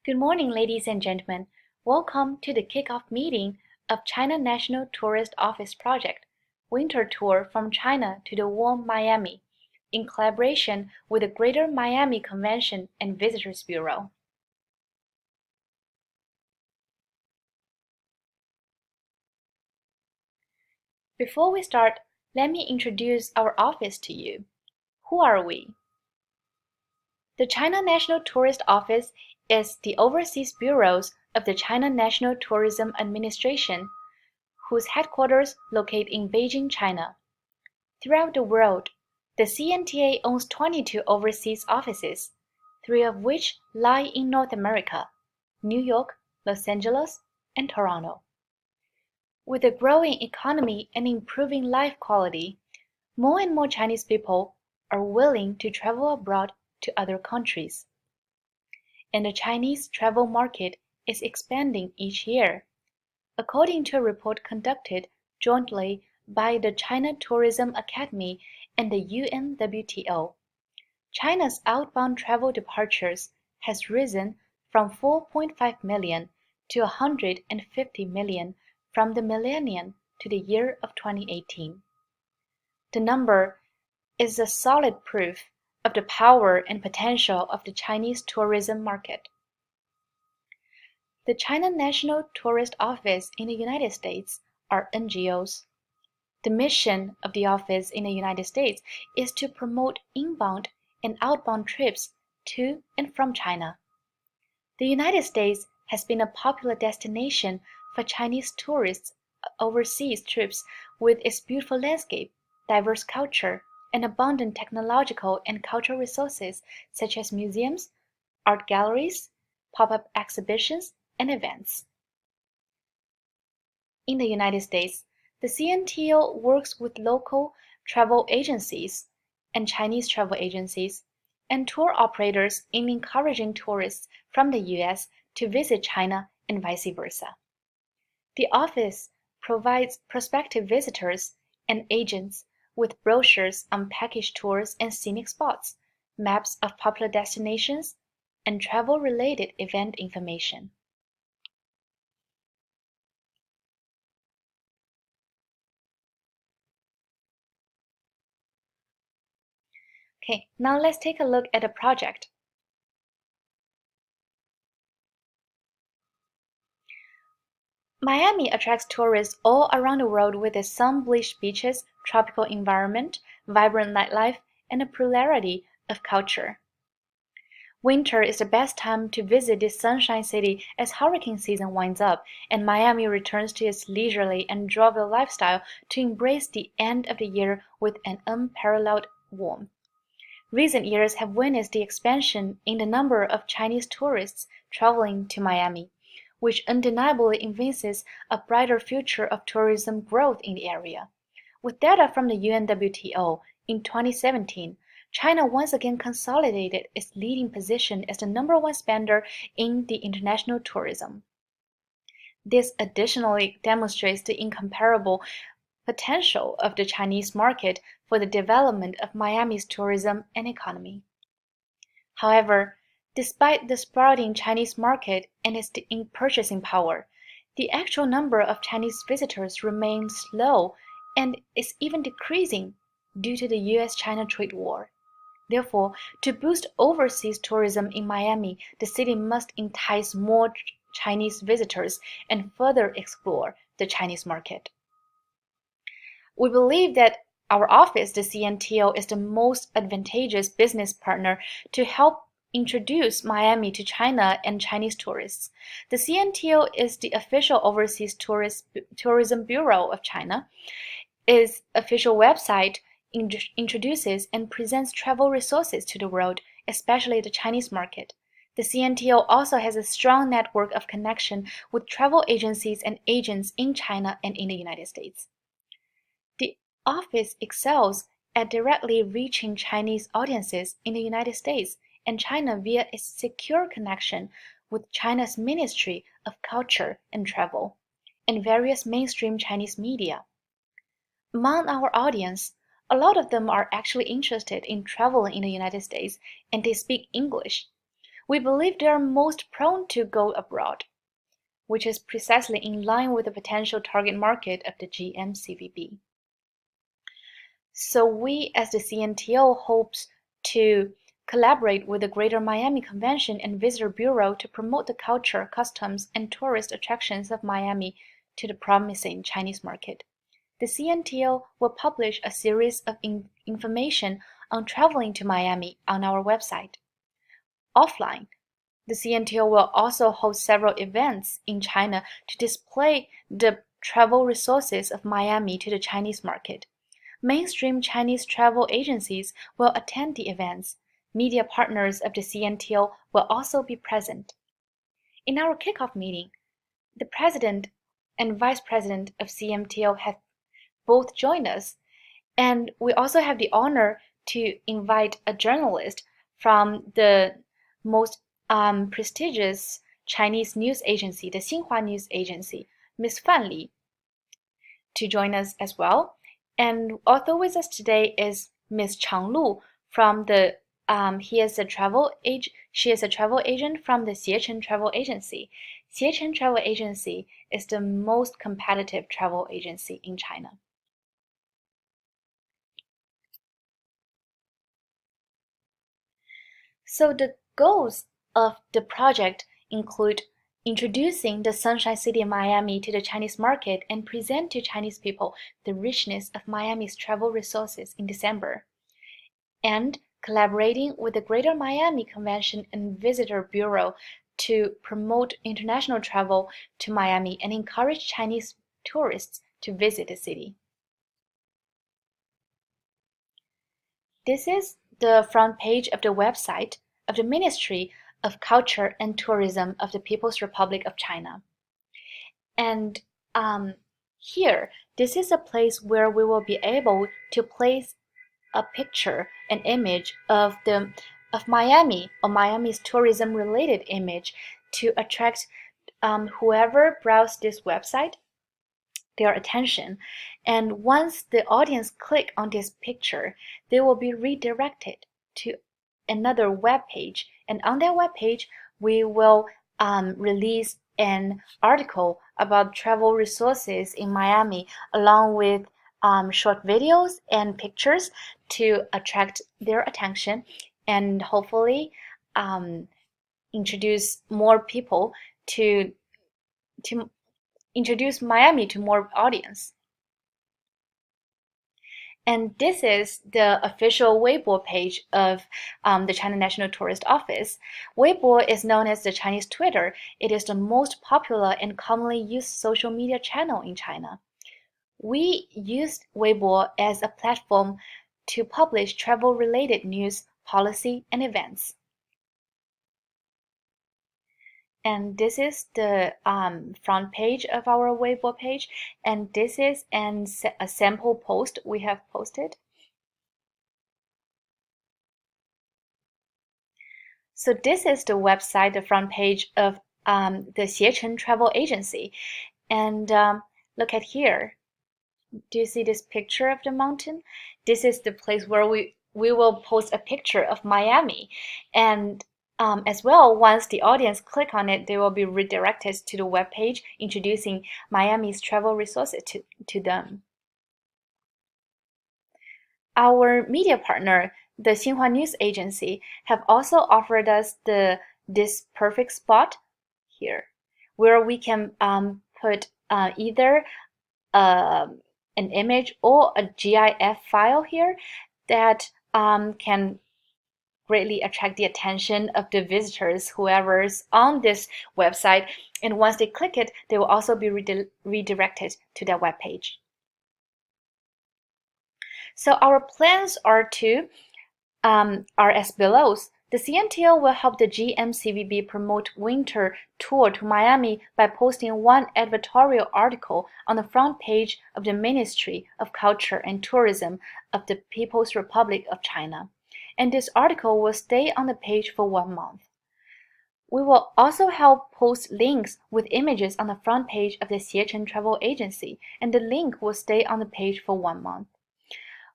Good morning, ladies and gentlemen. Welcome to the kickoff meeting of China National Tourist Office Project, Winter Tour from China to the warm Miami, in collaboration with the Greater Miami Convention and Visitors Bureau. Before we start, let me introduce our office to you. Who are we? The China National Tourist Office is the overseas bureaus of the China National Tourism Administration, whose headquarters locate in Beijing, China. Throughout the world, the CNTA owns 22 overseas offices, 3 of which lie in North America: New York, Los Angeles, and Toronto. With a growing economy and improving life quality, more and more Chinese people are willing to travel abroad to other countries. And the Chinese travel market is expanding each year. According to a report conducted jointly by the China Tourism Academy and the UNWTO, China's outbound travel departures has risen from 4.5 million to 150 million from the millennium to the year of 2018. The number is a solid proof of the power and potential of the Chinese tourism market. The China National Tourist Office in the United States are NGOs. The mission of the office in the United States is to promote inbound and outbound trips to and from China. The United States has been a popular destination for Chinese tourists' overseas trips with its beautiful landscape, diverse culture, and abundant technological and cultural resources such as museums, art galleries, pop-up exhibitions, and events. In the United States, the CNTO works with local travel agencies and Chinese travel agencies and tour operators in encouraging tourists from the US to visit China and vice versa. The office provides prospective visitors and agents with brochures on package tours and scenic spots, maps of popular destinations, and travel-related event information. Okay, now let's take a look at the project. Miami attracts tourists all around the world with its sun-bleached beaches, tropical environment, vibrant nightlife, and a plurality of culture. Winter is the best time to visit this sunshine city as hurricane season winds up and Miami returns to its leisurely and jovial lifestyle to embrace the end of the year with an unparalleled warmth. Recent years have witnessed the expansion in the number of Chinese tourists traveling to Miami, which undeniably evinces a brighter future of tourism growth in the area. With data from the UNWTO, in 2017, China once again consolidated its leading position as the #1 spender in the international tourism. This additionally demonstrates the incomparable potential of the Chinese market for the development of Miami's tourism and economy. However, despite the sprouting Chinese market and its purchasing power, the actual number of Chinese visitors remains low and is even decreasing due to the US-China trade war. Therefore, to boost overseas tourism in Miami, the city must entice more Chinese visitors and further explore the Chinese market. We believe that our office, the CNTO, is the most advantageous business partner to help introduce Miami to China and Chinese tourists. The CNTO is the official overseas tourism bureau of China. Its official website introduces and presents travel resources to the world, especially the Chinese market. The CNTO also has a strong network of connection with travel agencies and agents in China and in the United States. The office excels at directly reaching Chinese audiences in the United States and China via its secure connection with China's Ministry of Culture and Travel and various mainstream Chinese media. Among our audience, a lot of them are actually interested in traveling in the United States and they speak English. We believe they are most prone to go abroad, which is precisely in line with the potential target market of the GMCVB. So we as the CNTO hopes to collaborate with the Greater Miami Convention and Visitor Bureau to promote the culture, customs, and tourist attractions of Miami to the promising Chinese market. The CNTO will publish a series of information on traveling to Miami on our website. Offline, the CNTO will also host several events in China to display the travel resources of Miami to the Chinese market. Mainstream Chinese travel agencies will attend the events. Media partners of the CNTO will also be present. In our kickoff meeting, the president and vice president of CNTO have both joined us, and we also have the honor to invite a journalist from the most prestigious Chinese news agency, the Xinhua News Agency, Ms. Fan Li, to join us as well. And also with us today is Ms. Chang Lu from the she is a travel agent from the Xiechen Travel Agency. Xiechen Travel Agency is the most competitive travel agency in China. So the goals of the project include introducing the Sunshine City Miami to the Chinese market and present to Chinese people the richness of Miami's travel resources in December, and collaborating with the Greater Miami Convention and Visitor Bureau to promote international travel to Miami and encourage Chinese tourists to visit the city. This is the front page of the website of the Ministry of Culture and Tourism of the People's Republic of China. And here, this is a place where we will be able to place a picture, an image of Miami or Miami's tourism-related image to attract whoever browses this website their attention, and once the audience click on this picture, they will be redirected to another web page, and on that web page we will release an article about travel resources in Miami along with short videos and pictures to attract their attention and hopefully introduce more people to introduce Miami to more audience. And this is the official Weibo page of the China National Tourist Office. Weibo is known as the Chinese Twitter. It is the most popular and commonly used social media channel in China. We used Weibo as a platform to publish travel-related news, policy, and events. And this is the front page of our Weibo page, and this is a sample post we have posted. So this is the website, the front page of the Xiechen Travel Agency, and look at here. Do you see this picture of the mountain? This is the place where we will post a picture of Miami, and as well, once the audience click on it, they will be redirected to the web page introducing Miami's travel resources to them. Our media partner, the Xinhua News Agency, have also offered us this perfect spot here, where we can put either an image or a GIF file here that can greatly attract the attention of the visitors, whoever's on this website, and once they click it, they will also be redirected to that web page. So our plans are as below. The CNTO will help the GMCVB promote winter tour to Miami by posting one editorial article on the front page of the Ministry of Culture and Tourism of the People's Republic of China, and this article will stay on the page for 1 month. We will also help post links with images on the front page of the Xiechen Travel Agency, and the link will stay on the page for 1 month.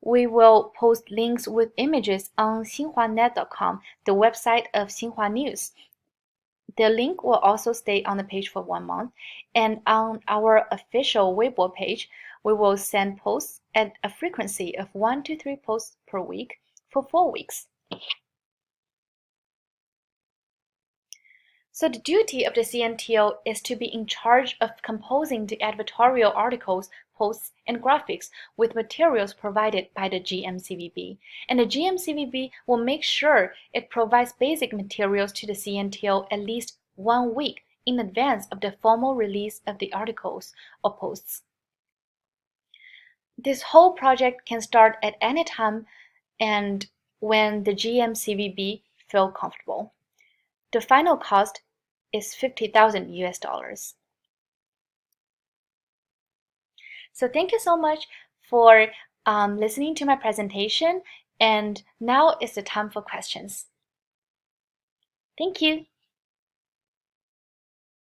We will post links with images on xinhuanet.com, the website of Xinhua News. The link will also stay on the page for 1 month, and on our official Weibo page, we will send posts at a frequency of 1 to 3 posts per week for 4 weeks. So the duty of the CNTO is to be in charge of composing the editorial articles, posts, and graphics with materials provided by the GMCVB. And the GMCVB will make sure it provides basic materials to the CNTO at least 1 week in advance of the formal release of the articles or posts. This whole project can start at any time and when the GMCVB feel comfortable. The final cost is 50,000 US dollars. So thank you so much for listening to my presentation, and now is the time for questions. Thank you.